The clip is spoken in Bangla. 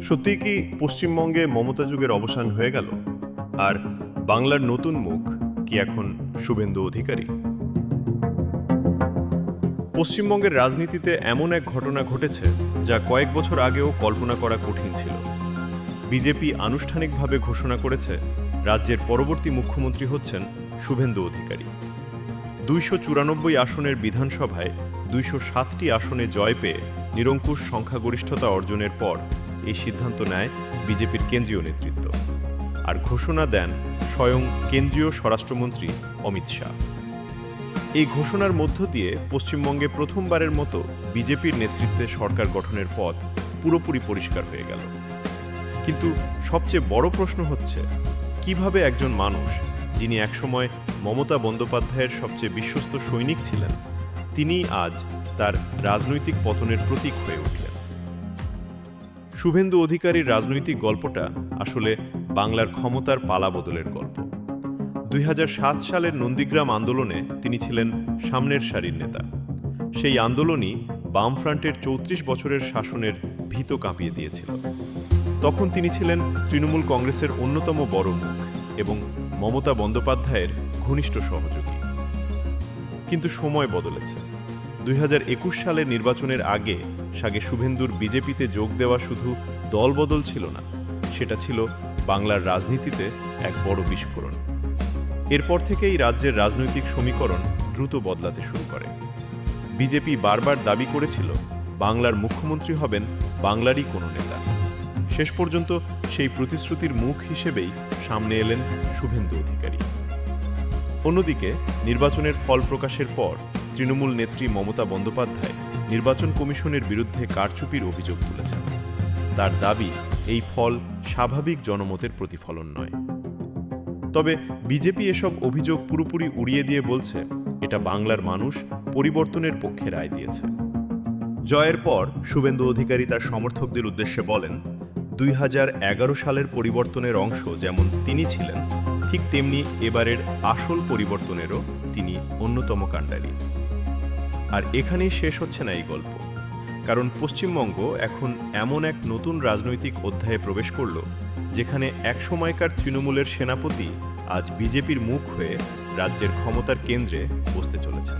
সত্যিই কি পশ্চিমবঙ্গে মমতা যুগের অবসান হয়ে গেল? আর বাংলার নতুন মুখ কি এখন শুভেন্দু অধিকারী? পশ্চিমবঙ্গের রাজনীতিতে এমন এক ঘটনা ঘটেছে যা কয়েক বছর আগেও কল্পনা করা কঠিন ছিল। বিজেপি আনুষ্ঠানিকভাবে ঘোষণা করেছে রাজ্যের পরবর্তী মুখ্যমন্ত্রী হচ্ছেন শুভেন্দু অধিকারী। ২৯৪ আসনের বিধানসভায় ২০৭টি আসনে জয় পেয়ে নিরঙ্কুশ সংখ্যাগরিষ্ঠতা অর্জনের পর এই সিদ্ধান্ত নেয় বিজেপির কেন্দ্রীয় নেতৃত্ব। আর ঘোষণা দেন স্বয়ং কেন্দ্রীয় স্বরাষ্ট্রমন্ত্রী অমিত শাহ। এই ঘোষণার মধ্য দিয়ে পশ্চিমবঙ্গে প্রথমবারের মতো বিজেপির নেতৃত্বে সরকার গঠনের পথ পুরোপুরি পরিষ্কার হয়ে গেল। কিন্তু সবচেয়ে বড় প্রশ্ন হচ্ছে, কিভাবে একজন মানুষ যিনি একসময় মমতা বন্দ্যোপাধ্যায়ের সবচেয়ে বিশ্বস্ত সৈনিক ছিলেন, তিনি আজ তার রাজনৈতিক পতনের প্রতীক হয়ে উঠলেন? শুভেন্দু অধিকারীর রাজনৈতিক গল্পটা আসলে বাংলার ক্ষমতার পালাবদলের গল্প। ২০০৭ সালের নন্দীগ্রাম আন্দোলনে তিনি ছিলেন সামনের সারির নেতা। সেই আন্দোলনই বামফ্রন্টের ৩৪ বছরের শাসনের ভিত কাঁপিয়ে দিয়েছিল। তখন তিনি ছিলেন তৃণমূল কংগ্রেসের অন্যতম বড় মুখ এবং মমতা বন্দ্যোপাধ্যায়ের ঘনিষ্ঠ সহযোগী। কিন্তু সময় বদলেছে। ২০২১ সালের নির্বাচনের আগে শুভেন্দুর বিজেপিতে যোগ দেওয়া শুধু দলবদল ছিল না, সেটা ছিল বাংলার রাজনীতিতে এক বড় বিস্ফোরণ। এরপর থেকেই রাজ্যের রাজনৈতিক সমীকরণ দ্রুত বদলাতে শুরু করে। বিজেপি বারবার দাবি করেছিল বাংলার মুখ্যমন্ত্রী হবেন বাংলারই কোনো নেতা। শেষ পর্যন্ত সেই প্রতিশ্রুতির মুখ হিসেবেই সামনে এলেন শুভেন্দু অধিকারী। অন্যদিকে নির্বাচনের ফল প্রকাশের পর তৃণমূল নেত্রী মমতা বন্দ্যোপাধ্যায় নির্বাচন কমিশনের বিরুদ্ধে কারচুপির অভিযোগ তুলেছেন। তার দাবি, এই ফল স্বাভাবিক জনমতের প্রতিফলন নয়। তবে বিজেপি এসব অভিযোগ পুরোপুরি উড়িয়ে দিয়ে বলছে, এটা বাংলার মানুষ পরিবর্তনের পক্ষে রায় দিয়েছে। জয়ের পর শুভেন্দু অধিকারী তার সমর্থকদের উদ্দেশ্যে বলেন, ২০১১ সালের পরিবর্তনের অংশ যেমন তিনি ছিলেন, ঠিক তেমনি এবারের আসল পরিবর্তনেরও তিনি অন্যতম কাণ্ডারি। আর এখানেই শেষ হচ্ছে না এই গল্প, কারণ পশ্চিমবঙ্গ এখন এমন এক নতুন রাজনৈতিক অধ্যায়ে প্রবেশ করল, যেখানে এক সময়কার তৃণমূলের সেনাপতি আজ বিজেপির মুখ হয়ে রাজ্যের ক্ষমতার কেন্দ্রে বসতে চলেছেন।